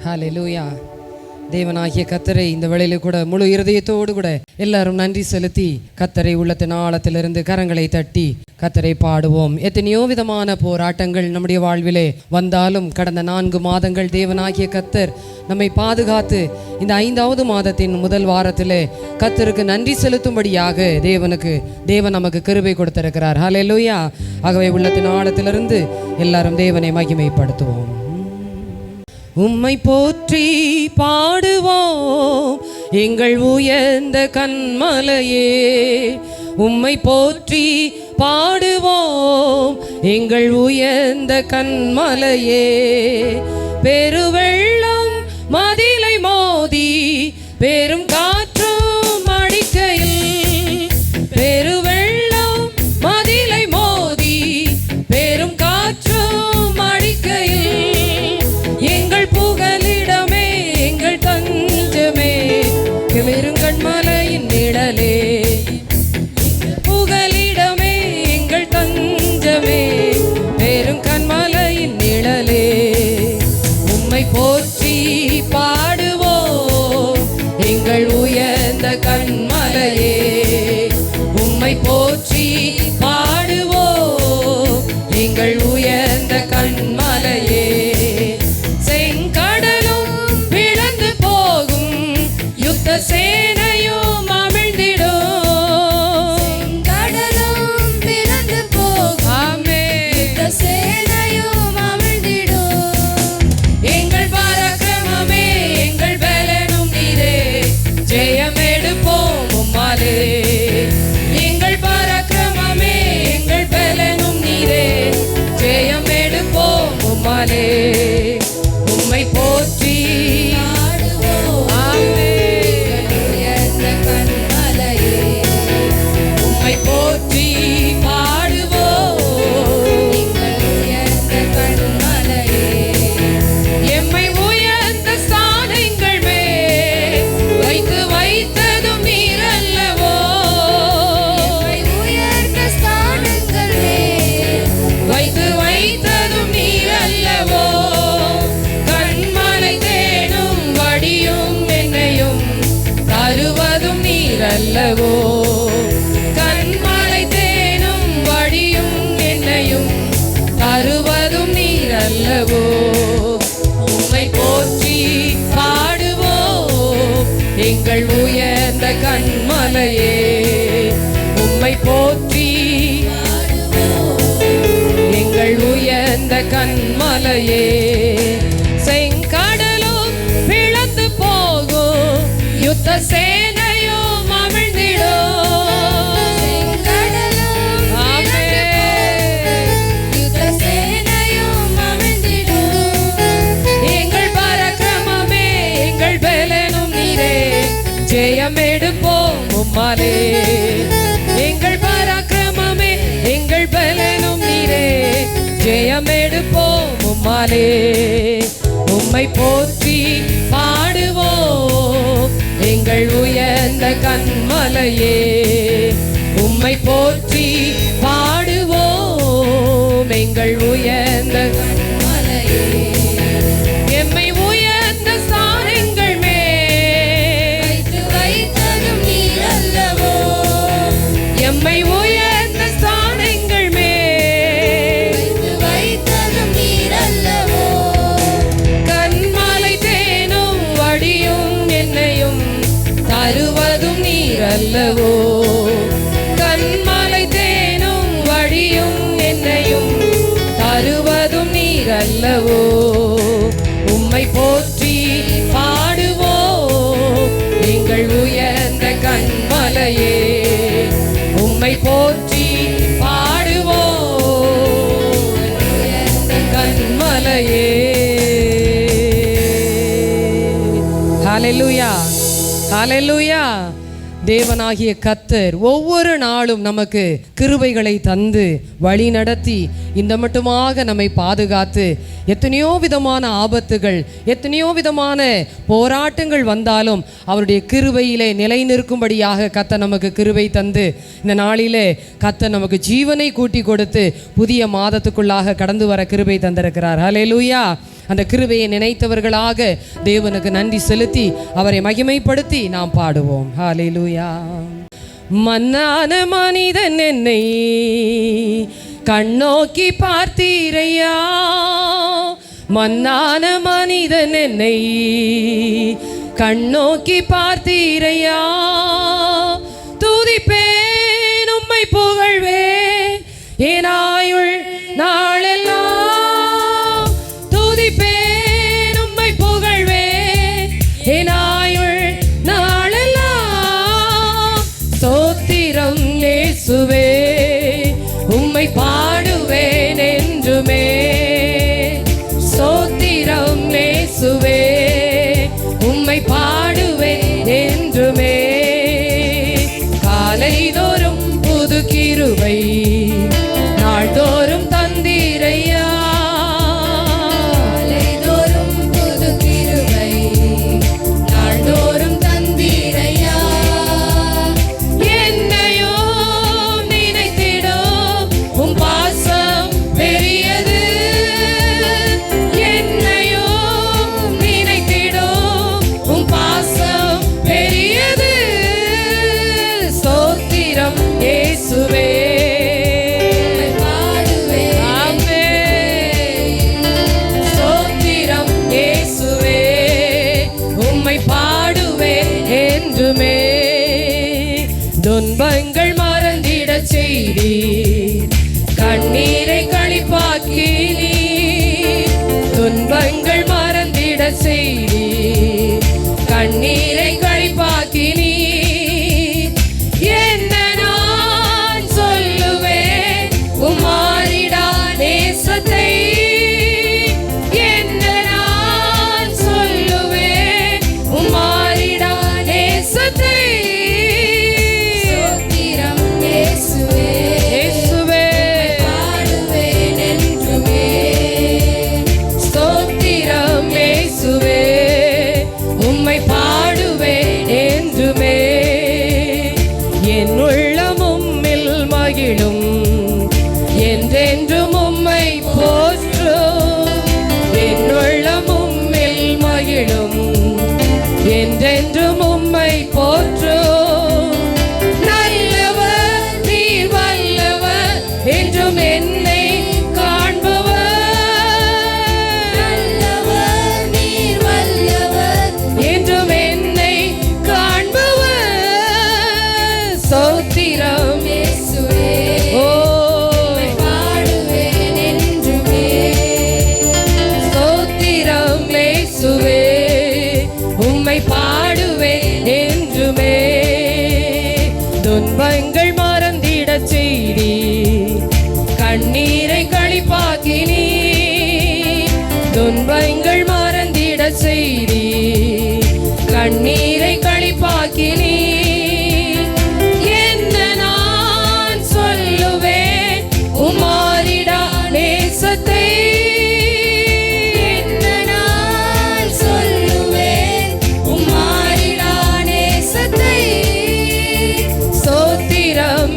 ஹல்லேலூயா. தேவனாகிய கர்த்தரை இந்த வேளையில கூட முழு இருதயத்தோடு கூட எல்லாரும் நன்றி செலுத்தி கர்த்தரை உள்ளத்தின் ஆழத்திலிருந்து கரங்களை தட்டி கர்த்தரை பாடுவோம். எத்தனையோ விதமான போராட்டங்கள் நம்முடைய வாழ்விலே வந்தாலும் கடந்த 4 மாதங்கள் தேவனாகிய கர்த்தர் நம்மை பாதுகாத்து இந்த 5வது மாதத்தின் முதல் வாரத்திலே கர்த்தருக்கு நன்றி செலுத்தும்படியாக தேவன் நமக்கு கிருபை கொடுத்திருக்கிறார். ஹல்லேலூயா. ஆகவே உள்ளத்தின் ஆழத்திலிருந்து எல்லாரும் தேவனை மகிமைப்படுத்துவோம். உம்மை போற்றி பாடுவோம் எங்கள் உயர்ந்த கன்மலையே, உம்மை போற்றி பாடுவோம் எங்கள் உயர்ந்த கன்மலையே. பெருவெள்ளம் மதிலை மோதி பெரும் காற்றும் அடிக்கையில், பெருவெள்ளம் மதிலை மோதி பெரும் காற்றும் அடிக்கையில், எங்கள் புகலிடமே எங்கள் தஞ்சமே பெருங்கண்மலையின் நிழலே, புகலிடமே எங்கள் தஞ்சமே பெருங்கண்மலையின் நிழலே. உம்மை போற்றி பாடுவோம் எங்கள் உயர்ந்த கன்மலையே, உம்மை போற்றி பாடுவோம் எங்கள் உயர்ந்த கன்மலையே. சேனையும் அமிழ்ந்திடும், கடலும் பிளந்து போகும், ஆமென், சேனையும் அமிழ்ந்திடும். எங்கள் பராக்கிரமமே எங்கள் பலனும் நீரே, ஜெயம் எடுப்போம் உம்மாலே. எங்கள் பராக்கிரமமே எங்கள் பலனும் நீரே, ஜெயம் எடுப்போம் உம்மாலே. உம்மை போற்றி போற்றி பாடுவோம் எங்கள் உயர்ந்த கன்மலையே. எம்மை உயர்ந்த ஸ்தானங்கள் மேல் வைத்ததும் நீர் அல்லவோ, எம்மை உயர்ந்த ஸ்தானங்கள் மேல் வைத்ததும் நீர் அல்லவோ. கன்மலை தேனும் வடியும் என்னையும் தருவதும் நீர் அல்லவோ, தருவதும் நீர் அல்லவோ. உம்மை போற்றி பாடுவோம் எங்கள் உயர்ந்த கன்மலையே, உம்மை போற்றி எங்கள் உயர்ந்த கன்மலையே. செங்கடலும் பிளந்து போகும் யுத்த சேனையும் அமிழ்ந்திடும், ஜெயம் எடுப்போம் உம்மாலே. எங்கள் பராக்கிரமமே எங்கள் பலனும் நீரே, ஜெயம் எடுப்போம் உம்மாலே. உம்மை போற்றி பாடுவோம் எங்கள் உயர்ந்த கன்மலையே, உம்மை போற்றி பாடுவோம் எங்கள் உயர்ந்த கன்மலையே. எம்மை உயர்ந்த ஸ்தானங்கள் எம்மை உயர்ந்த ஸ்தானங்கள் மேல் வைத்ததும் நீர் அல்லவோ. கன்மலை தேனும் வடியும் என்னையும் தருவதும் நீர் அல்லவோ, கன்மலை தேனும் வடியும் என்னையும் தருவதும் நீர் அல்லவோ. உம்மை போற்றி பாடுவோம் எங்கள் உயர்ந்த கன்மலையே, உம்மை போற்றி பாடுவோம் உயர்ந்த கன்மலையே. ஹல்லேலூயா, ஹல்லேலூயா. தேவனாகிய கர்த்தர் ஒவ்வொரு நாளும் நமக்கு கிருபைகளை தந்து வழி நடத்தி இந்த மட்டுமாக நம்மை பாதுகாத்து, எத்தனையோ விதமான ஆபத்துகள் எத்தனையோ விதமான போராட்டங்கள் வந்தாலும் அவருடைய கிருபையிலே நிலை நிற்கும்படியாக கர்த்தர் நமக்கு கிருபை தந்து இந்த நாளிலே கர்த்தர் நமக்கு ஜீவனை கூட்டி கொடுத்து புதிய மாதத்துக்குள்ளாக கடந்து வர கிருபை தந்திருக்கிறார். ஹல்லேலூயா. அந்த கிருபையை நினைத்தவர்களாக தேவனுக்கு நன்றி செலுத்தி அவரை மகிமைப்படுத்தி நாம் பாடுவோம். ஹல்லேலூயா. மன்னான மனிதன் என்னை கண்ணோக்கி பார்த்தீரையா, மன்னான மனிதன் என்னை கண்ணோக்கி பார்த்தீரையா, துதிப்பேன் உம்மை புகழ்வேன் என் ஆயுள் நாளெல்லாம், துதிப்பேன் உம்மை புகழ்வேன் என் ஆயுள் நாளெல்லாம். ஸ்தோத்திரம் இயேசுவே உம்மை பாடுவேன் என்றுமே, ஸ்தோத்திரம் இயேசுவே உம்மை பாடுவேன் என்றுமே. காலைதோறும் புது கிருபை நாள்தோறும் தந்தீரையா, காலைதோறும் புது கிருபை நாள்தோறும் தந்தீரையா, என்னையோ நினைத்திடும் உம் பாசம் பெரியது, என்னையோ நினைத்திடும் உம் பாசம் பெரியது. ஸ்தோத்திரம் இயேசுவே துன்பங்கள் மறந்திட செய்தி, கண்ணீரை களிப்பாக்கி நீ, துன்பங்கள் மறந்திட செய்தி, கண்ணீரை களிப்பாக்கி நீ, என்ன நான் சொல்லுவேன் உம்மாறிடா நேசத்தை, என்ன நான் சொல்லுவேன் உம்மாறிடா நேசத்தை. என்றென்றும் உம்மை போற்றும், என்னுள்ளம் உம்மில் மகிழும், என்றென்றும் உம்மை போற்றும். நல்லவர் நீர் வல்லவர் என்றும் என்னை காண்பவர், நல்லவர் நீர் வல்லவர் என்றும் என்னை காண்பவர். ஸ்தோத்திரம் இயேசுவே உம்மை பாடுவேன் என்றுமே. துன்பங்கள் மறந்திட செய்தி, கண்ணீரை களிப்பாக்கி நீ, துன்பங்கள் மறந்திட செய்தி, கண்ணீரை களிப்பாக்கி நீ, என்ன நான் சொல்லுவேன் உம்மாறிடா நேசத்தை,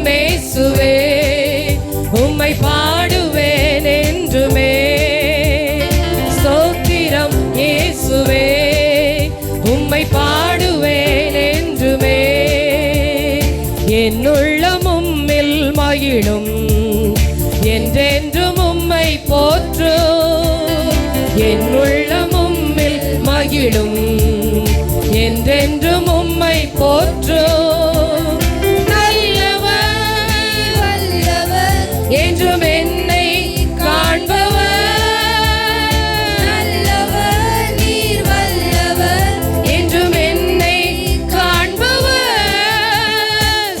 இயேசுவே உம்மை பாடுவேன் என்றுமே. ஸ்தோத்திரம் இயேசுவே உம்மை பாடுவேன் என்றுமே. என்னுள்ளம் உம்மில் மகிழும், என்றென்றும் உம்மை போற்றும், என்னுள்ளம் உம்மில் மகிழும், என்றென்றும் உம்மை போற்றும். என்றும் என்னை காண்பவர், நல்லவர் நீர் வல்லவர் என்றும் என்னை காண்பவர்.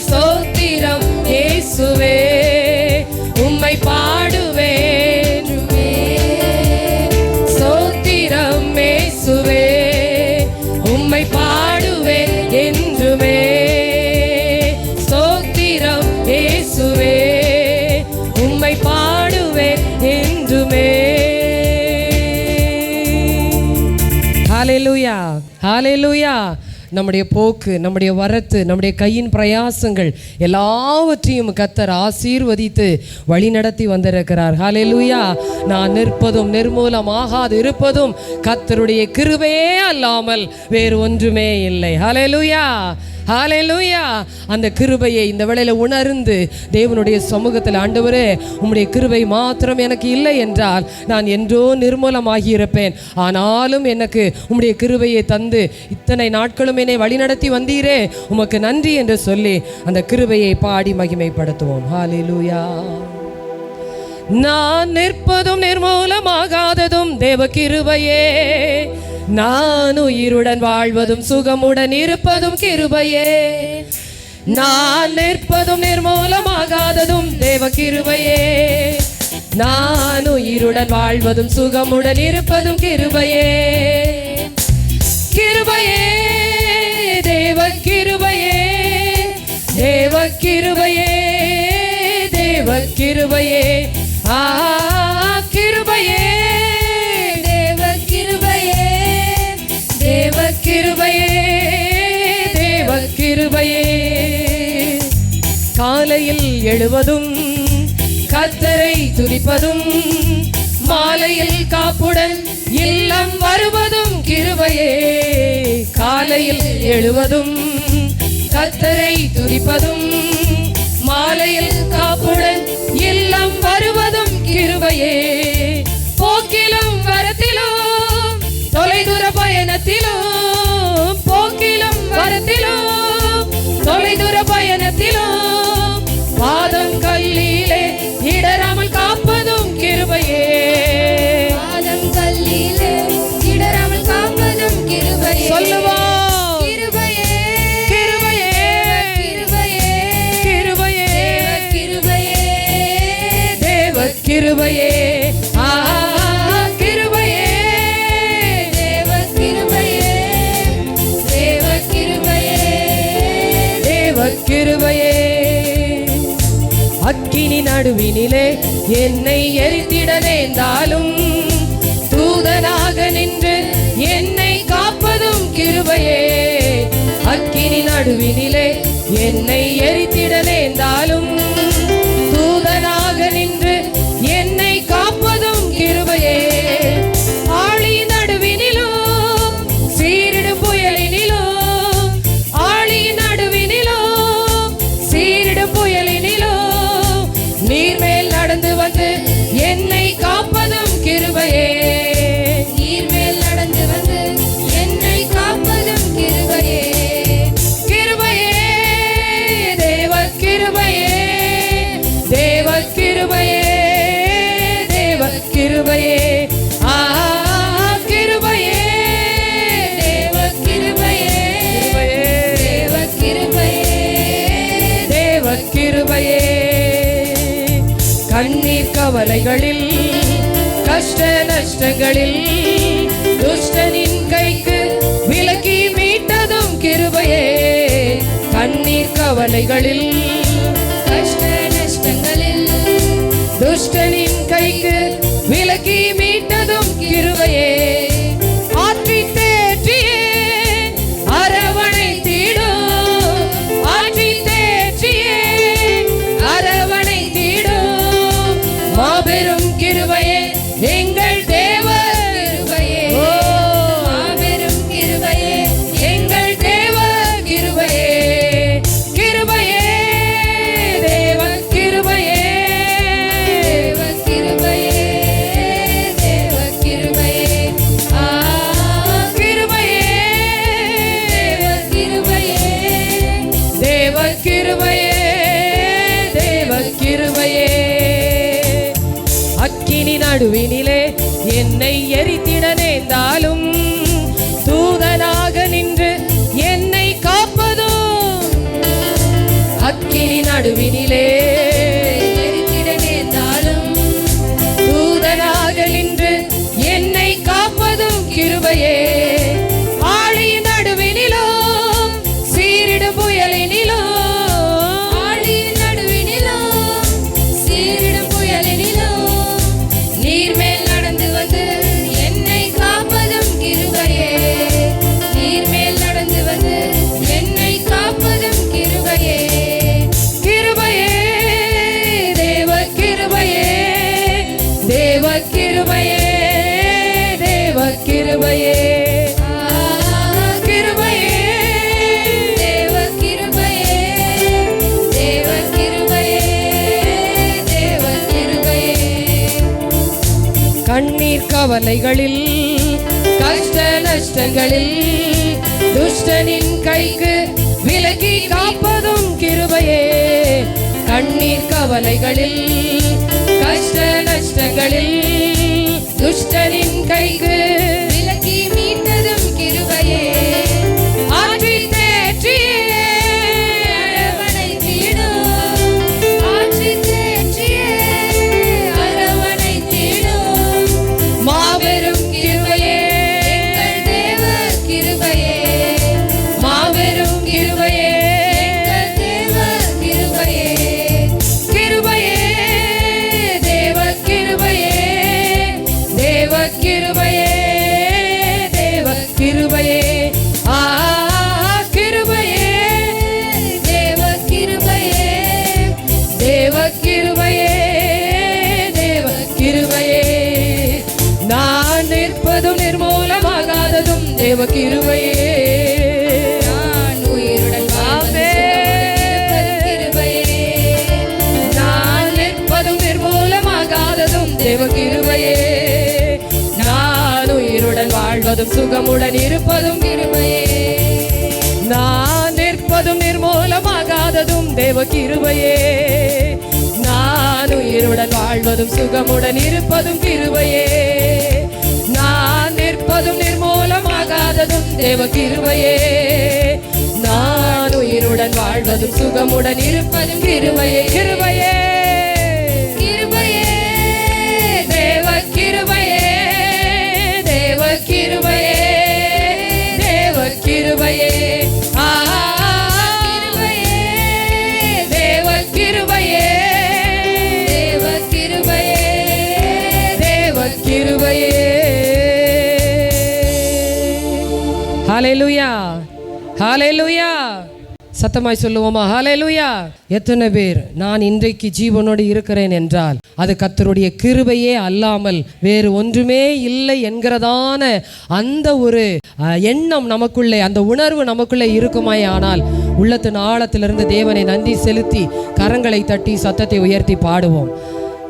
ஸ்தோத்திரம் இயேசுவே உம்மை பாடுவேன், ஸ்தோத்திரம் இயேசுவே உம்மை பாடுவேன் என்றுமே. ஸ்தோத்திரம் இயேசுவே உம்மை பாடுவேன் என்றுமே. ஹல்லேலூயா, ஹல்லேலூயா. நம்முடைய போக்கு, நம்முடைய வரத்து, நம்முடைய கையின் பிரயாசங்கள் எல்லாவற்றையும் கர்த்தர் ஆசீர்வதித்து வழி நடத்தி வந்திருக்கிறார். ஹல்லேலூயா. நான் நிற்பதும் நிர்மூலமாகாது இருப்பதும் கர்த்தருடைய கிருபையே அல்லாமல் வேறு ஒன்றுமே இல்லை. ஹல்லேலூயா, ஹல்லேலூயா. அந்த கிருபையை இந்த வேளையில் உணர்ந்து தேவனுடைய சமூகத்தில், ஆண்டவரே உம்முடைய கிருபை மாத்திரம் எனக்கு இல்லை என்றால் நான் என்றோ நிர்மூலமாகி இருப்பேன். ஆனாலும் எனக்கு உம்முடைய கிருபையை தந்து இத்தனை நாட்களும் என்னை வழிநடத்தி வந்தீரே, உமக்கு நன்றி என்று சொல்லி அந்த கிருபையை பாடி மகிமைப்படுத்துவோம். ஹல்லேலூயா. நான் நிற்பதும் நிர்மூலமாகாததும் தேவ கிருபையே, நான் உயிருடன் வாழ்வதும் சுகமுடன் இருப்பதும் கிருபையே. நான் நிற்பதும் நிர்மூலமாகாததும் தேவ கிருபையே, நான் உயிருடன் வாழ்வதும் சுகமுடன் இருப்பதும் கிருபையே. கிருபையே, தேவ கிருபையே, தேவ கிருபையே, தேவ கிருபையே, கிருபையே, தேவ கிருபையே, தேவ கிருபையே, தேவ கிருபையே. காலையில் எழுவதும் கர்த்தரை துதிப்பதும், மாலையில் காப்புடன் இல்லம் வருவதும் கிருபையே. காலையில் எழுவதும் கர்த்தரை துதிப்பதும், மாலையில் காப்புடன் இல்லம் வருவதும் கிருபையே. போக்கிலும் வரத்திலும் தொலைதூர பயணத்திலும், போக்கிலும் வரத்திலும் தொலைதூர பயணத்திலும் பாதம் கல்லிலே இடராமல் காப்பதும் கிருபையே. பாதம் கல்லிலே இடராமல் காப்பதும் கிருபையே. சொல்லுவா கிருபையே, கிருபையே, தேவ கிருபையே, தேவ கிருபையே, தேவ கிருபையே. அக்கினி நடுவினிலே என்னை எரித்திட நேர்ந்தாலும் தூதனாக நின்று என்னை காப்பதும் கிருபையே. அக்கினி நடுவினிலே என்னை எரித்திட நேர்ந்தாலும் தூதனாக நின்று என்னை காப்பதும் கிருபையே. ஆழி நடுவினிலும் சீரிடும் புயலினிலும், ஆழி நடுவினிலும் சீரிடும் புயலினிலும் நீர்மேல் நடந்து வந்து என்னை காப்பதும் கிருபையே. நீர்மேல் நடந்து வந்து என்னை காப்பதும் கிருபையே. கிருபையே, தேவ கிருபையே, தேவ கிருபையே, கிருபையே, கிருபையே, தேவ கிருபையே, தேவ கிருபையே, தேவ கிருபையே. கண்ணீர் கவலைகளில் கஷ்ட நஷ்டங்களில் துஷ்டனின் கைக்கு விலக்கி மீட்டதும் கிருபையே. கண்ணீர் கவலைகளில் கஷ்ட நஷ்டங்களில் துஷ்டனின் கைக்கு விலக்கி மீட்டதும் கிருபையே. ஆற்றி தேற்றியே அரவணைத்திடும், ஆற்றி தேற்றியே அரவணைத்திடும் மாபெரும் கிருபையே எங்கள் தேவ கிருபையே. மாபெரும் கிருபையே எங்கள் தேவ கிருபையே. கிருபையே, தேவ கிருபையே, தேவ கிருபையே, தேவ கிருபையே, கிருபையே, தேவ கிருபையே, தேவ கிருபையே, தேவ கிருபையே. அக்கினி நடுவினிலே என்னை எரித்திட நேர்ந்தாலும் தூதனாக நின்று என்னை காப்பதும், அக்கினி நடுவினிலே எரித்திட நேர்ந்தாலும் தூதனாக நின்று என்னை காப்பதும் கிருபையே. ஆழி நடுவினிலும் சீரிடும் புயலினிலும், ஆழி நடுவினிலும் சீரிடும் புயலினிலும் நீர்மேல் நடந்து வந்து என்னை காப்பதும் கிருபையே. நீர்மேல் நடந்து வந்து கண்ணீர் கவலைகளில் கஷ்ட நஷ்டங்களில் துஷ்டனின் கைக்கு விலக்கி காப்பதும் கிருபையே. கண்ணீர் கவலைகளில் கஷ்ட நஷ்டங்களில் துஷ்டனின் கைக்கு விலக்கி மீட்டதும் கிருபையே. ஆற்றி தேற்றியே அரவணைத்திடும், ஆற்றி தேற்றியே அரவணைத்திடும் மாபெரும் கிருபையே எங்கள் தேவ கிருபையே. மாபெரும் கிருபையே எங்கள் தேவ கிருபையே. கிருபையே தேவ கிருபையே, தேவ கிருபையே, தேவ கிருபையே. கிருபையே தேவ கிருபையே, தேவ கிருபையே, தேவ கிருபையே. நான் நிற்பதும் நிர்மூலமாகாததும் தேவ கிருபையே. நான் உயிருடன் கிருபையே. நான் நிற்பதும் நிர்மூலமாகாததும் தேவ கிருபையே. நான் உயிருடன் வாழ்வதும் சுகமுடன் இருப்பதும் கிருபையே. நான் நிற்பதும் நிர்மூலமாகாததும் தேவ கிருபையே. நான் உயிருடன் வாழ்வதும் சுகமுடன் இருப்பதும் கிருபையே. நான் நிற்பதும் நிர்மூலமாகாததும் தேவ கிருபையே. நான் உயிருடன் வாழ்வதும் சுகமுடன் இருப்பதும் கிருபையே. கிருபையே கிருபையே தேவ கிருபையே, தேவ கிருபையே, தேவ கிருபையே. கிருபையே தேவ கிருபையே, தேவ கிருபையே, தேவ கிருபையே. ஹல்லேலூயா, ஹல்லேலூயா. சத்தமாய் சொல்லுவோமா? ஹல்லேலூயா. எத்தனை பேர் நான் இன்றைக்கு ஜீவனோடு இருக்கிறேன் என்றால் அது கர்த்தருடைய கிருபையே அல்லாமல் வேறு ஒன்றுமே இல்லை என்கிறதான அந்த ஒரு எண்ணம் நமக்குள்ளே, அந்த உணர்வு நமக்குள்ளே இருக்குமாய் ஆனால் உள்ளத்தின் ஆழத்திலிருந்து தேவனை நன்றி செலுத்தி கரங்களை தட்டி சத்தத்தை உயர்த்தி பாடுவோம்.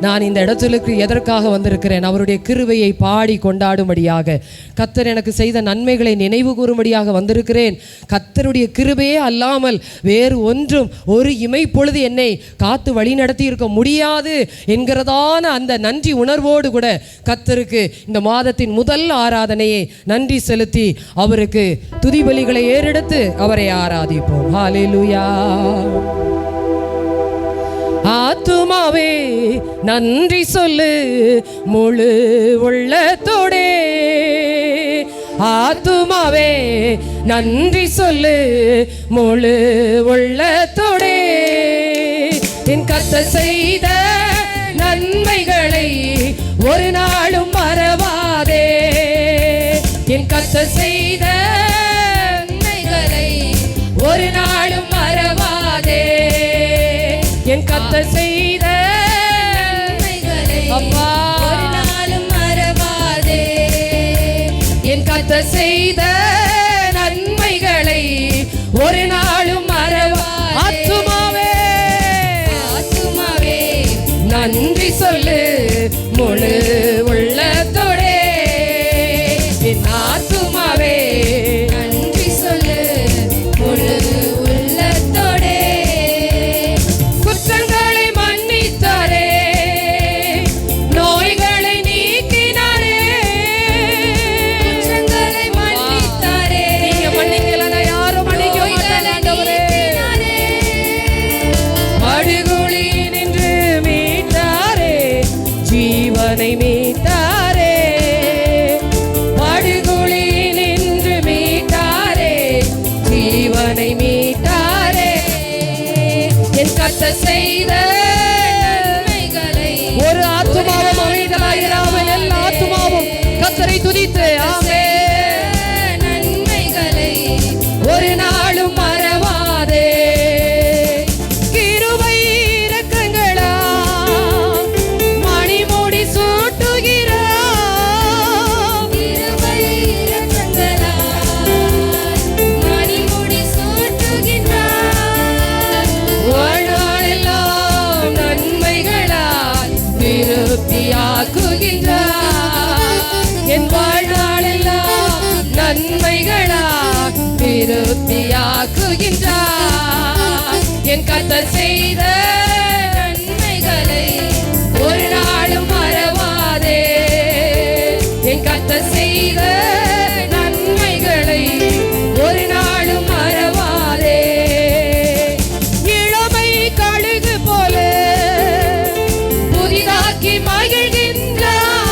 நான் இந்த இடத்திற்கு எதற்காக வந்திருக்கிறேன்? அவருடைய கிருபையை பாடி கொண்டாடும்படியாக, கர்த்தர் எனக்கு செய்த நன்மைகளை நினைவு கூறும்படியாக வந்திருக்கிறேன். கர்த்தருடைய கிருபையே அல்லாமல் வேறு ஒன்றும் ஒரு இமைப்பொழுது என்னை காத்து வழி நடத்தி இருக்க முடியாது என்கிறதான அந்த நன்றி உணர்வோடு கூட கர்த்தருக்கு இந்த மாதத்தின் முதல் ஆராதனையை நன்றி செலுத்தி அவருக்கு துதிபலிகளை ஏறெடுத்து அவரை ஆராதிப்போம். ஹல்லேலூயா. ஆத்துமாவே நன்றி சொல்லு முழு உள்ளத்தோடே. ஆத்துமாவே நன்றி சொல்லு முழு உள்ளத்தோடே. என் கர்த்தர் செய்த நன்மைகளை ஒரு நாளும் மறவாதே. என் கர்த்தர் செய்த நன்மைகளை ஒரு நாளும் மறவாதே. என் கர்த்தர் செய்த நன்மைகளை அப்பா ஒரு நாளும் மறவாதே. என் கர்த்தர் செய்த நன்மைகளை ஒரு நாளும் மறவாதே. ஆத்துமாவே ஆத்துமாவே நன்றி சொல்லு முழு உள்ளத்தோடே. என் ஆத்துமாவே நன்றி சொல்லு முழு உள்ளத்தோடே. குற்றங்களை மன்னித்தாரே, நோய்களை நீக்கினாரே. குற்றங்களை மன்னித்தாரே, நீங்க மன்னிக்கலனா யாரும் மன்னிக்க மாட்டாங்க. படுகுழி நின்று மீட்டாரே, ஜீவனை மீட்டாரே. படுகுழி நின்று மீட்டாரே, ஜீவனை மீட்டாரே. என் கர்த்தர் செய்த நன்மைகளை ஒரு ஆத்துமாவும் அமைதலாயிராமல் எல்லா ஆத்துமாவும் கர்த்தரை துதித்து நன்மைகளை ஒரு நாளும் மறவாதே. கிருபை இரக்கங்களா மணிமுடி சூட்டு என் கர்த்தர் செய்த நன்மைகளை ஒரு நாளும் மறவாதே. என் கர்த்தர் செய்த நன்மைகளை ஒரு நாளும் மறவாதே. இளமை கழுகு போல புதிதாக்கி மகிழ்கின்றார்.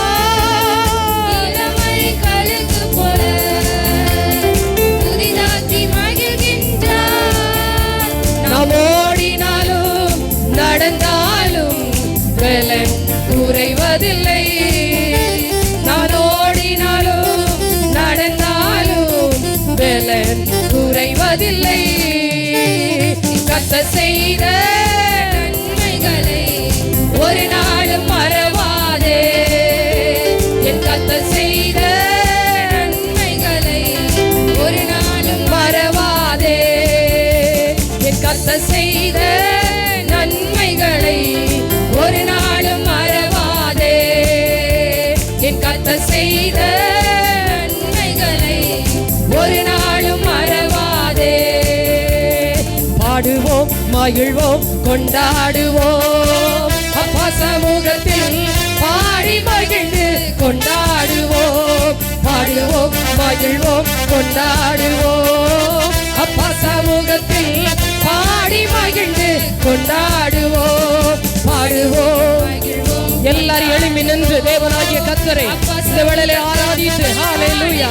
இளமை கழுகு போல புதிதாக்கி மகிழ்கின்றார். நாம் ஓடினாலும் நடந்தாலும் பலன் குறைவதில்லை. நான் ஓடினாலும் நடந்தாலும் பலன் குறைவதில்லை. கர்த்தர் செய்த நன்மைகளை ஒரு நாளும் மறவாதே. என் கர்த்தர் செய்த நன்மைகளை ஒரு நாளும் மறவாதே. என் கர்த்தர் செய்த நன்மைகளை ஒரு நாளும் மறவாதே. என் கர்த்தர் செய்த நன்மைகளை ஒரு நாளும் மறவாதே. பாடுவோம், மகிழ்வோம், கொண்டாடுவோம். அப்பா சமூகத்தில் பாடி மகிழ்ந்து கொண்டாடுவோம். பாடுவோம், மகிழ்வோம், கொண்டாடுவோம். அப்பா சமூகத்தில் பாடி மகிழ்ந்து கொண்டாடுவோம். பாடுவோம், எல்லாரும் எழும்பி நின்று தேவனாகிய கர்த்தரை இந்த வேளையிலே ஆராதித்து ஹல்லேலூயா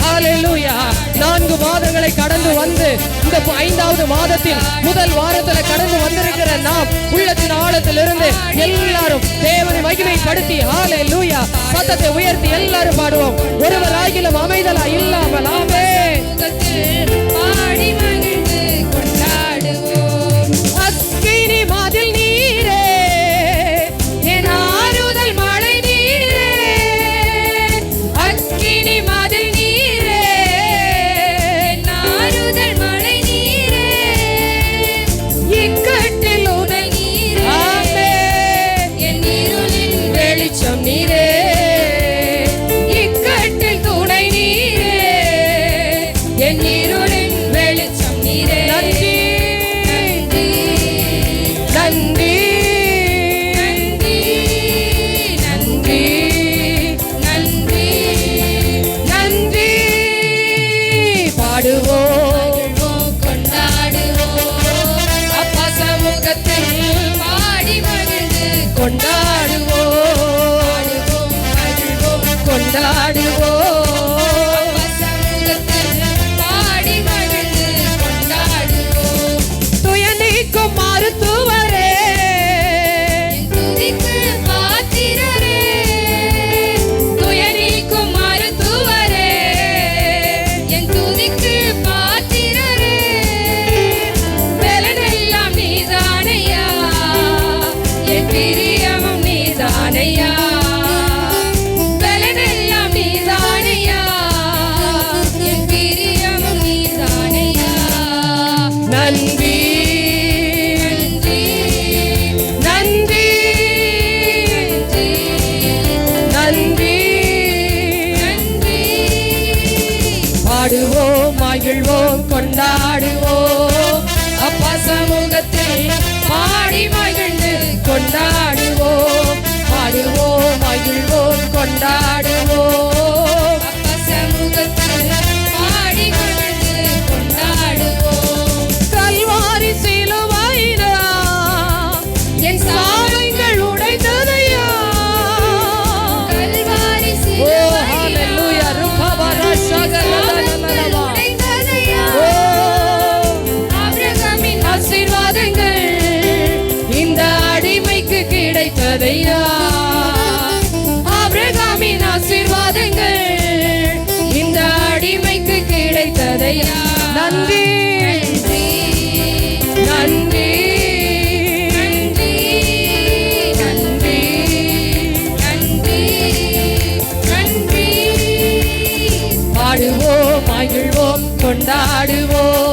ஹல்லேலூயா. 4 மாதங்களை கடந்து வந்து இந்த 5வது மாதத்தின் முதல் வாரத்தில் கடந்து வந்திருக்கிற நாம் உள்ளத்தின் ஆழத்திலிருந்து எல்லாரும் தேவனை மகிமைப்படுத்தி ஹல்லேலூயா சத்தத்தை உயர்த்தி எல்லாரும் பாடுவோம். ஒருவராகிலும் அமைதலா இல்லாமல் ஆமென். பாடி மகிழ்ந்து கொண்டாடுவோம். அக்கினி மதில் நீரே என் ஆறுதல் மழை நீரே. அக்கினி மதில் நீரே என் ஆறுதல் மழை நீரே. இக்கட்டில் உடல் நீரே ஆமென். என் இருளின் வெளிச்சம் நீரே. இக்கட்டில் துணை நீரே என் இருளின் வெளிச்சம் நீரே. நன்றி நன்றி நன்றி நன்றி நன்றி நன்றி. பாடுவோம், கொண்டாடுவோம். அப்பா சமூகத்தில் பாடி மகிழ்ந்து கொண்டாடுவோம். மகிழ்வோம், கொண்டாடுவோம். சமூகத்தில் பாடி மகிழ்ந்து கொண்டாடுவோம். துயர் நீக்கும் மருத்துவரே துதிக்கு பாத்திரரே. துயர் நீக்கும் மருத்துவரே என் துதிக்கு பாத்திரரே. பலனெல்லாம் நீதானையா என் பிரியமும் நீதானையா. பலனெல்லாம் நீதானையா என் பிரியமும் நீதானையா. நன்றி நன்றி நன்றி நன்றி. பாடுவோம், மகிழ்வோம், கொண்டாடுவோம். அப்பா சமூகத்தில் பாடி மகிழ்ந்து கொண்டாடுவோம். பாடுவோம், மகிழ்வோம், கொண்டாடுவோம். அப்பா சமூகத்தில் பாடி மகிழ்ந்து கொண்டாடுவோம். கல்வாரி சிலுவையிலே என் சாபங்கள் உடைந்ததையா. கல்வாரி சிலுவையிலே உடைந்ததையா. ஆபிரகாமின் ஆசீர்வாதங்கள் இந்த அடிமைக்கு கிடைத்ததையா. ஆபிரகாமின் ஆசீர்வாதங்கள் இந்த அடிமைக்கு கிடைத்ததையா. நன்றி நன்றி நன்றி நன்றி நன்றி நன்றி. பாடுவோம், மகிழ்வோம், கொண்டாடுவோம்.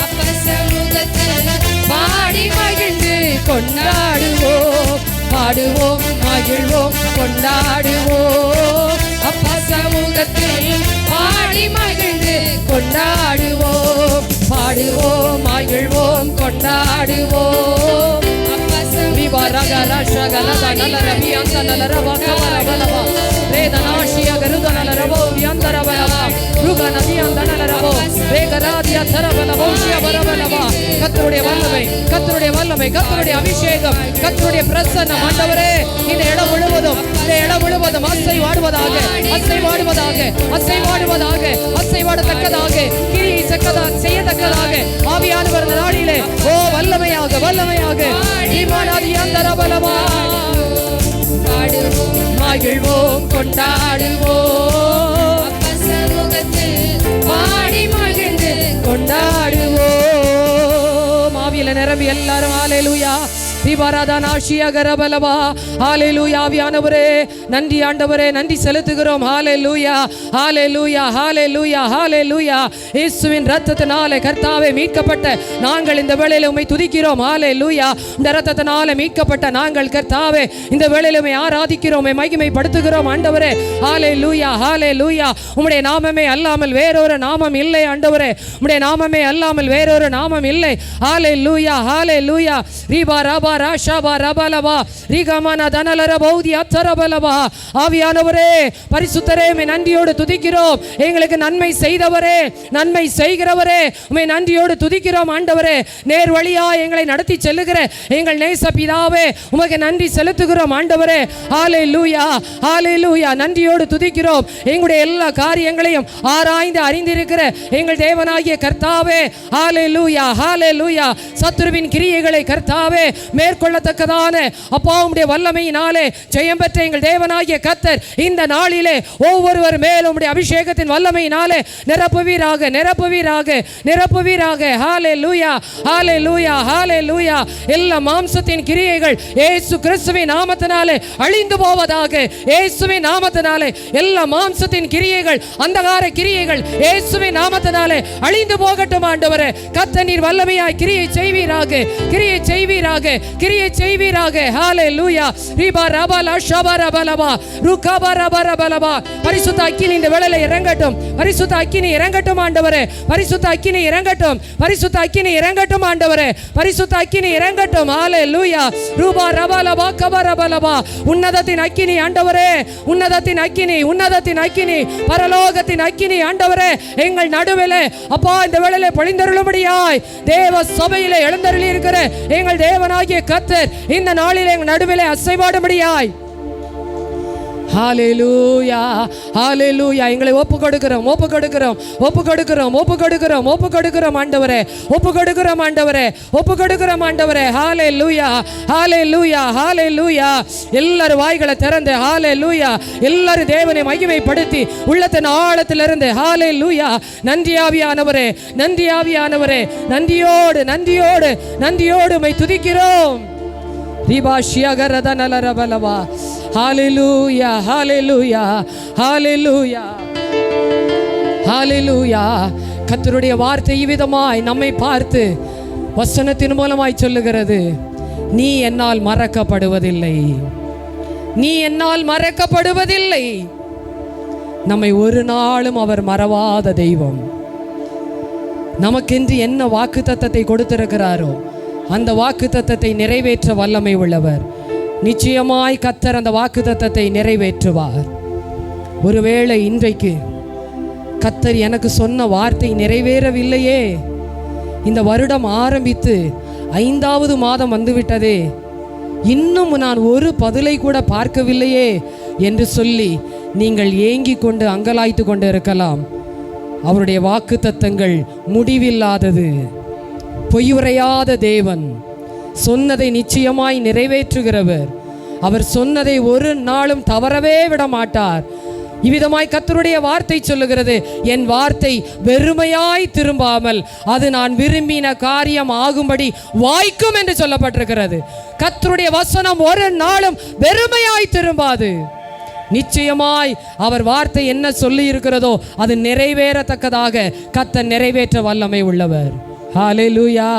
அப்ப சமூகத்தில் பாடி மகிழ்ந்து கொண்டாடுவோம். பாடுவோம், மகிழ்வோம், கொண்டாடுவோம். அப்பா சமூகத்தில் பாடி மகிழ்ந்து கொண்டாடுவோம். பாடுவோம் மகிழ்வோம் கொண்டாடுவோம். கர்த்தருடைய வல்லமை, கர்த்தருடைய வல்லமை, கர்த்தருடைய அபிஷேகம், கர்த்தருடைய பிரசன்னம் ஆண்டவரே இந்த இடம் முழுவதும், இந்த இடம் முழுவதும் அசைவாடுவதாக, அசைவாடுவதாக, அசைவாடுவதாக, அசைவாடத்தக்கதாக, கிரியை செய்யத்தக்கதாக ஆவியானவர் இந்த நாளிலே ஓ வல்லமையாக, வல்லமையாக மகிழ்வோம் கொண்டாடுவோம், பாடி மகிழ்ந்து கொண்டாடுவோம். ஆவியில நிரம்பி எல்லாரும் ஹல்லேலூயா ஆவியானவரே நன்றி ஆண்டவரே, நன்றி செலுத்துகிறோம். ஹல்லேலூயா ஹல்லேலூயா ஹல்லேலூயா ஹல்லேலூயா. இயேசுவின் இரத்தத்தினாலே கர்த்தாவே மீட்கப்பட்ட நாங்கள் இந்த வேளையிலே உம்மை துதிக்கிறோம். ஹல்லேலூயா. இந்த இரத்தத்தினாலே மீட்கப்பட்ட நாங்கள் கர்த்தாவே இந்த வேளையிலே உம்மை ஆராதிக்கிறோம், உம்மை மகிமைப்படுத்துகிறோம் ஆண்டவரே. ஹல்லேலூயா ஹல்லேலூயா. உம்முடைய நாமமே அல்லாமல் வேறொரு நாமம் இல்லை ஆண்டவரே, உம்முடைய நாமமே அல்லாமல் வேறொரு நாமம் இல்லை. ஹல்லேலூயா ஹல்லேலூயா. ரீபா ரபா ராஷாபா ரபலபா ரிகமன தனலர பௌதி அத்தரபலபா. ஆவியானவரே பரிசுத்தரே உம்மை நன்றியோடு துதிக்கிறோம். எங்களுக்கு நன்மை செய்தவரே, நன்மை செய்கிறவரே உம்மை நன்றியோடு துதிக்கிறோம் ஆண்டவரே. நேர் வழியா எங்களை நடத்தி செல்லுகிற எங்கள் நேச பிதாவே உமக்கு நன்றி செலுத்துகிறோம் ஆண்டவரே. ஹல்லேலூயா ஹல்லேலூயா. நன்றியோடு துதிக்கிறோம். எங்களுடைய எல்லா காரியங்களையும் ஆராய்ந்து அறிந்திருக்கிற எங்கள் தேவனாகிய கர்த்தாவே ஹல்லேலூயா ஹல்லேலூயா. சத்துருவின் கிரியைகளை கர்த்தாவே மேற்கொள்ளத்தக்கதான அப்பா உம்முடைய வல்லமையினாலே ஜெயம் பெற்ற எங்கள் தேவனாகிய கர்த்தர் இந்த நாளிலே ஒவ்வொருவர் மேலும் உம்முடைய அபிஷேகத்தின் வல்லமையினாலே நிரப்புவீராக, நிரப்புவீராக, நிரப்புவீராக. ஹல்லேலூயா ஹல்லேலூயா ஹல்லேலூயா. எல்லா மாம்சத்தின் கிரியைகள் இயேசு கிறிஸ்துவின் நாமத்தினாலே அழிந்து போவதாக. இயேசுவின் நாமத்தினாலே எல்லா மாம்சத்தின் கிரியைகள், அந்தகார கிரியைகள் இயேசுவின் நாமத்தினாலே அழிந்து போகட்டும் ஆண்டவரே. கர்த்தர் நீர் வல்லமையாய் கிரியை செய்வீராக, கிரியை செய்வீராக, கிரியை செய்வீராக. ஹல்லேலூயா. ரிபா ரபலா ஷபா ரபலபா ருகபா ரபா ரபலபா. பரிசுத்த அக்கினி இந்த வேளையிலே இறங்கட்டும், பரிசுத்த அக்கினி இறங்கட்டும் ஆண்டவரே, பரிசுத்த அக்கினி இறங்கட்டும், பரிசுத்த அக்கினி இறங்கட்டும் ஆண்டவரே, பரிசுத்த அக்கினி இறங்கட்டும். ஹல்லேலூயா. ரூபா ரபலபா கபா ரபலபா. உன்னதத்தின் அக்கினி ஆண்டவரே, உன்னதத்தின் அக்கினி, உன்னதத்தின் அக்கினி, பரலோகத்தின் அக்கினி ஆண்டவரே எங்கள் நடுவிலே அப்பா இந்த வேளையிலே பொழிந்தருளும்படியாய் தேவ சபையிலே எழுந்தருளி இருக்கிற எங்கள் தேவனாகிய கர்த்தர் இந்த நாளிலே எங்கள் நடுவிலே அசைவாடும்படியாய் ஹல்லேலூயா ஹல்லேலூயா. எங்களை ஒப்பு கொடுக்கிறோம், ஒப்பு கொடுக்கிறோம், ஒப்பு கொடுக்கிறோம், ஒப்பு கொடுக்கிறோம், ஒப்பு கொடுக்கிறோம் ஆண்டவரே, ஒப்பு கொடுக்கிறோம் ஆண்டவரே, ஒப்பு கொடுக்கிறோம் ஆண்டவரே. ஹல்லேலூயா ஹல்லேலூயா ஹல்லேலூயா. எல்லாரும் வாய்களை திறந்து ஹல்லேலூயா, எல்லாரும் தேவனை மகிமைப்படுத்தி உள்ளத்தின் ஆழத்திலிருந்து ஹல்லேலூயா. நன்றி ஆவியானவரே, நன்றி ஆவியானவரே, நன்றியோடு நன்றியோடு நன்றியோடு உம்மை துதிக்கிறோம். ரிபாஷியகரத நலரபலவா. ஹல்லேலூயா ஹல்லேலூயா ஹல்லேலூயா ஹல்லேலூயா. கர்த்தருடைய வார்த்தை இவ்விதமாய் நம்மை பார்த்து வசனத்தின் மூலமாய் சொல்லுகிறது, நீ என்னால் மறக்கப்படுவதில்லை, நீ என்னால் மறக்கப்படுவதில்லை. நம்மை ஒரு நாளும் அவர் மறவாத தெய்வம். நமக்கென்று என்ன வாக்குத்தத்தத்தை கொடுத்திருக்கிறாரோ அந்த வாக்குத்தத்தத்தை நிறைவேற்ற வல்லமை உள்ளவர். நிச்சயமாய் கர்த்தர் அந்த வாக்குத்தத்தத்தை நிறைவேற்றுவார். ஒருவேளை இன்றைக்கு கர்த்தர் எனக்கு சொன்ன வார்த்தை நிறைவேறவில்லையே, இந்த வருடம் ஆரம்பித்து 5வது மாதம் வந்துவிட்டதே, இன்னும் நான் ஒரு பதிலை கூட பார்க்கவில்லையே என்று சொல்லி நீங்கள் ஏங்கி கொண்டு அங்கலாய்த்து கொண்டு இருக்கலாம். அவருடைய வாக்குத்தத்தங்கள் முடிவில்லாதது. பொய்யுரையாத தேவன், சொன்னதை நிச்சயமாய் நிறைவேற்றுகிறவர். அவர் சொன்னதை ஒரு நாளும் தவறவே விட மாட்டார். இவ்விதமாய் கர்த்தருடைய வார்த்தை சொல்லுகிறது, என் வார்த்தை வெறுமையாய் திரும்பாமல் அது நான் விரும்பின காரியம் ஆகும்படி வாய்க்கும் என்று சொல்லப்பட்டிருக்கிறது. கர்த்தருடைய வசனம் ஒரு நாளும் வெறுமையாய் திரும்பாது. நிச்சயமாய் அவர் வார்த்தை என்ன சொல்லி இருக்கிறதோ அது நிறைவேறத்தக்கதாக கர்த்தர் நிறைவேற்ற வல்லமை உள்ளவர். ஹல்லேலூயா.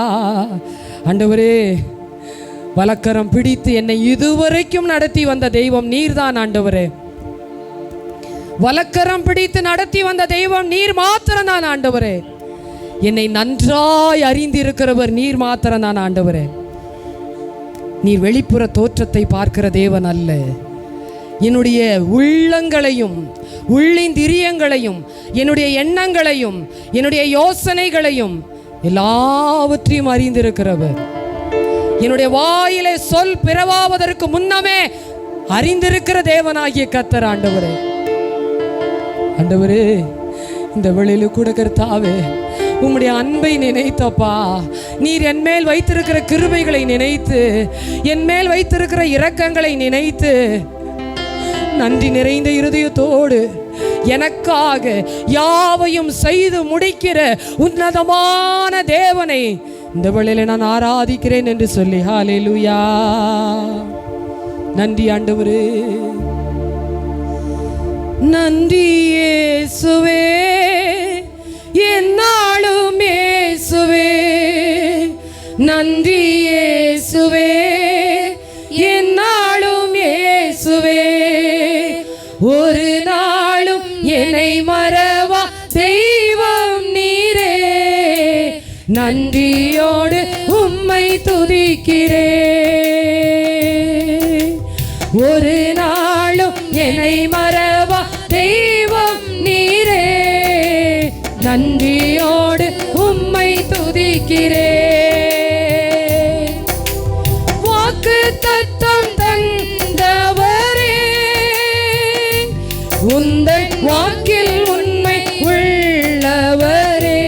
ஆண்டவரே, வலக்கரம் பிடித்து என்னை இதுவரைக்கும் நடத்தி வந்த தெய்வம் நீர்தான் ஆண்டவரே. வலக்கரம் பிடித்து நடத்தி வந்த தெய்வம் நீர் மாத்திரம்தான் ஆண்டவரே. என்னை நன்றாய் அறிந்திருக்கிறவர் நீர் மாத்திரம் தான் ஆண்டவரே. நீர் வெளிப்புற தோற்றத்தை பார்க்கிற தேவன் அல்ல. என்னுடைய உள்ளங்களையும் உள்ளிந்திரியங்களையும் என்னுடைய எண்ணங்களையும் என்னுடைய யோசனைகளையும் எல்லாவற்றையும் அறிந்திருக்கிறவர். என்னுடைய வாயிலே சொல் பிறவாவதற்கு முன்னமே அறிந்திருக்கிற தேவனாகிய கர்த்தர் ஆண்டவரே. ஆண்டவரே, இந்த வேளையில கூட கர்த்தாவே உம்முடைய அன்பை நினைத்தப்பா, நீர் என் மேல் வைத்திருக்கிற கிருபைகளை நினைத்து, என் மேல் வைத்திருக்கிற இரக்கங்களை நினைத்து, நன்றி நிறைந்த இருதயத்தோடு எனக்காக யாவையும் செய்து முடிக்கிற உன்னதமான தேவனை இந்த வேளையில நான் ஆராதிக்கிறேன் என்று சொல்லி ஹல்லேலூயா. நன்றி ஆண்டவரே, நன்றி இயேசுவே, என்னாலும் இயேசுவே. நன்றி இயேசுவே, என்னாலும் இயேசுவே. ஒரு நாளும் என்னை மறவா தெய்வம் நீரே. நன்றியோடு உம்மை துதிக்கிறேன். ஒரு நாளும் என்னை மறவா தெய்வம் நீரே. நன்றியோடு உம்மை துதிக்கிறேன். வாக்கு தத்தம் தந்தவரே, உந்தன் வாக்கில் உண்மை உள்ளவரே.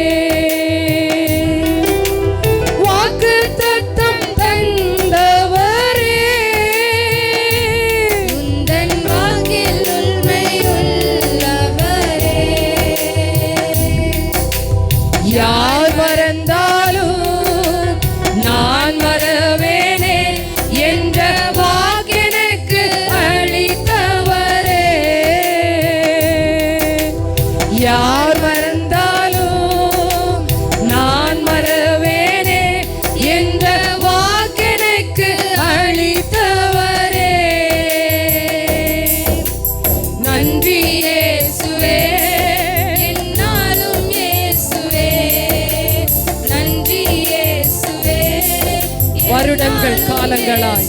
வாக்கு தத்தம் தந்தவரே, உந்தன் வாக்கில் உண்மை உள்ளவரே. யார் மறந்தாலும் நான் மறவேனே என்ற வாக்கெனக்கு அளித்தவரே. யார் மறந்தாலும் நான் மறவேனே என்ற வாக்கெனக்கு அளித்தவரே. நன்றி இயேசுவே, என்னாலும் இயேசுவே. நன்றி இயேசுவே. வருடங்கள் காலங்களாய்,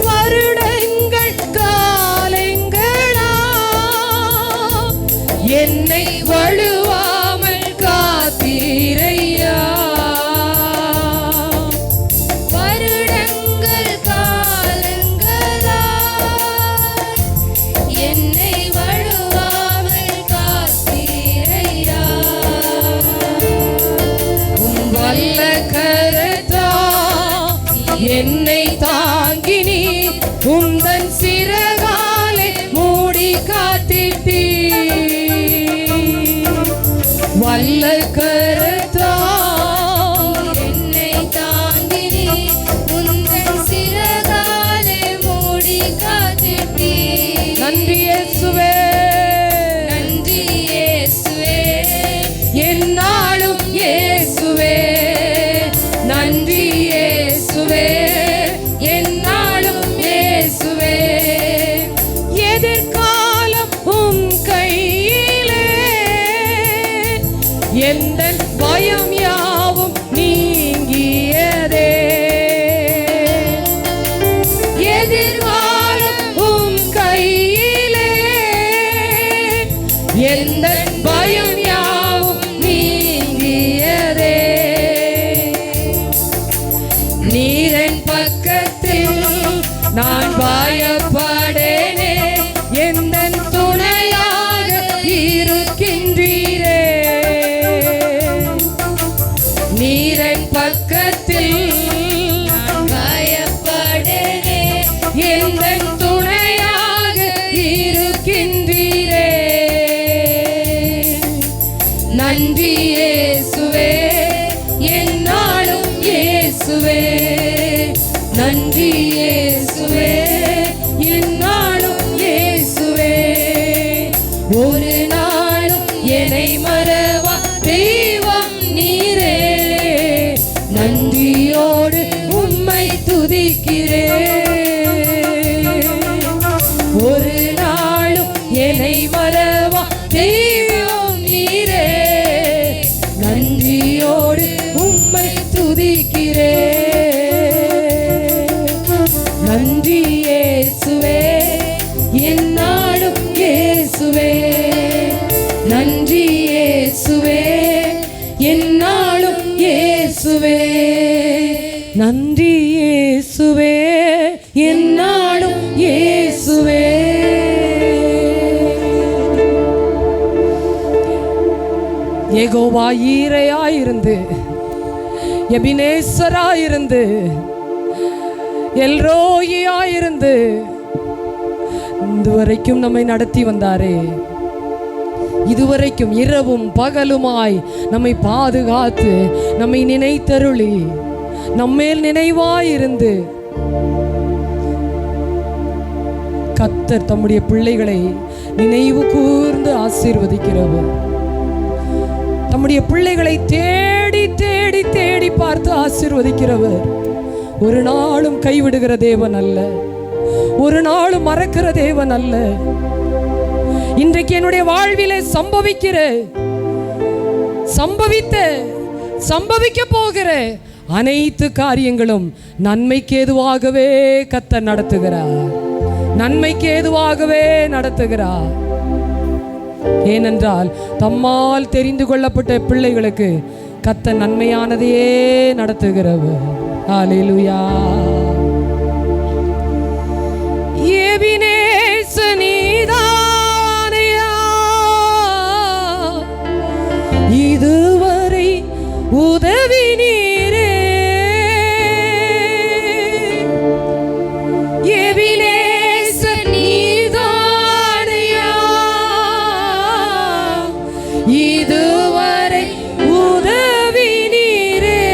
வருடங்கள் காலங்களா என்னை வழுவாமல் காத்தீரையா. வருடங்கள் காலங்களா என்னை வழுவாமல் காத்தீரையா. உம் வல்ல கரத்தா என்னை தாங்கினி, உந்தன் சிறகாலே மூடி காத்திட்டீ. வல்ல கரத்தா என்னை தாங்கினி, உந்தன் சிறகாலே மூடி காத்திட்டீ. நன்றி இயேசுவே, நன்றி இயேசுவே, என்னாலும் இயேசுவே. நன்றி இயேசுவே, என்னாலும் இயேசுவே. எதிர்காலம் உம் கையிலே, எந்தன் பயம் யாவும் நீங்கியதே. எதிர்காலம் உம் கையிலே, எந்தன் பயம் யாவும் நீங்கியதே. நீரன் பக்கத்தில் நான் பயப்படேனே, எந்தன் துணையாக இருக்கின்றீரே. நீரன் பக்கத்தில் நான் பயப்படேனே, எந்தன் துணையாக இருக்கின்றீரே. நன்றி இயேசுவே, என்னாலும் இயேசுவே. நன்றி இயேசுவே, என்னாலும் இயேசுவே. ஒரு நாளும் என்னை மறவா தெய்வம் நீரே. நன்றியோடு உம்மை துதிக்கிறேன். ஒரு நாளும் என்னை மறவா தெய்வம் நீரே. நன்றி இயேசுவே, என்னாலும் இயேசுவே. யெகோவா ஈரையாயிருந்து, எபினேசராயிருந்து, எல்ரோயியாயிருந்து இதுவரைக்கும் நம்மை நடத்தி வந்தாரே. இதுவரைக்கும் இரவும் பகலுமாய் நம்மை பாதுகாத்து, நம்மை நினைத்தருளி, நம்மேல் நினைவாயிருந்து கர்த்தர் தம்முடைய பிள்ளைகளை நினைவு கூர்ந்து ஆசீர்வதிக்கிறவர். தம்முடைய பிள்ளைகளை தேடி தேடி தேடி பார்த்து ஆசீர்வதிக்கிறவர். ஒரு நாளும் கைவிடுகிற தேவன் அல்ல, ஒரு நாளும் மறக்கிற தேவன் அல்ல. இன்றைக்கு என்னுடைய வாழ்விலே சம்பவிக்க போகிற அனைத்து காரியங்களும் நன்மைக்கு ஏதுவாகவே கர்த்தர் நடத்துகிறார், நன்மைக்கு ஏதுவாகவே நடத்துகிறார். ஏனென்றால் தம்மால் தெரிந்து கொள்ளப்பட்ட பிள்ளைகளுக்கு கர்த்தர் நன்மையானதையே நடத்துகிறவர். ஹல்லேலூயா. எபினேசனீதானையா, இதுவரை உதவி நீரே. எபினேசனீதானையா, இதுவரை உதவி நீரே.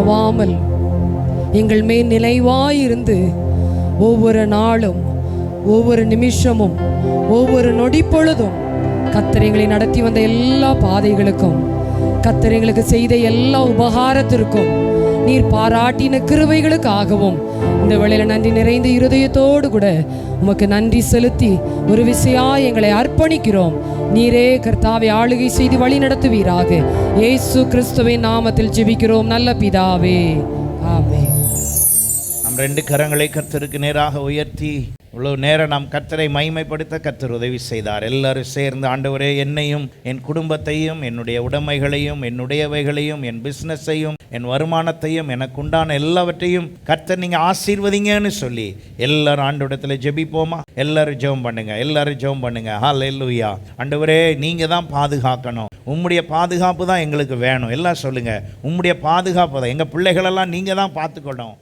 மறவாமல் எங்கள் மேல் நிலைவாயிருந்து ஒவ்வொரு நாளும், ஒவ்வொரு நிமிஷமும், ஒவ்வொரு நொடி பொழுதும் கர்த்தர் எங்களை நடத்தி வந்த எல்லா பாதைகளுக்கும், கர்த்தர் எங்களுக்கு செய்த எல்லா உபகாரத்திற்கும், நீர் பாராட்டின கிருபைகளுக்காகவும் இந்த வேளையில நன்றி நிறைந்த இருதயத்தோடு கூட உமக்கு நன்றி செலுத்தி ஒரு விசையாய் எங்களை அர்ப்பணிக்கிறோம். நீரே கர்த்தாவை ஆளுகை செய்து வழி நடத்துவீராக. இயேசு கிறிஸ்துவின் நாமத்தில் ஜெபிக்கிறோம் நல்ல பிதாவே, ஆமென். நம் 2 கரங்களை கர்த்தருக்கு நேராக உயர்த்தி இவ்வளவு நேரம் நாம் கர்த்தரை மகிமைப்படுத்த கர்த்தர் உதவி செய்தார். எல்லாரும் சேர்ந்து, ஆண்டவரே, என்னையும் என் குடும்பத்தையும் என்னுடைய உடைமைகளையும் என்னுடையவைகளையும் என் பிஸ்னஸையும் என் வருமானத்தையும் எனக்குண்டான எல்லாவற்றையும் கர்த்தர் நீங்கள் ஆசீர்வதிங்கன்னு சொல்லி எல்லாரும் ஆண்டவரிடத்தில் ஜெபிப்போமா? எல்லாரும் ஜெபம் பண்ணுங்க, எல்லாரும் ஜெபம் பண்ணுங்க. ஹல்லேலூயா. ஆண்டவரே, நீங்கள் தான் பாதுகாக்கணும், உம்முடைய பாதுகாப்பு தான் எங்களுக்கு வேணும். எல்லாம் சொல்லுங்க, உம்முடைய பாதுகாப்பு தான், எங்கள் பிள்ளைகளெல்லாம் நீங்கள் தான் பார்த்துக்கணும்.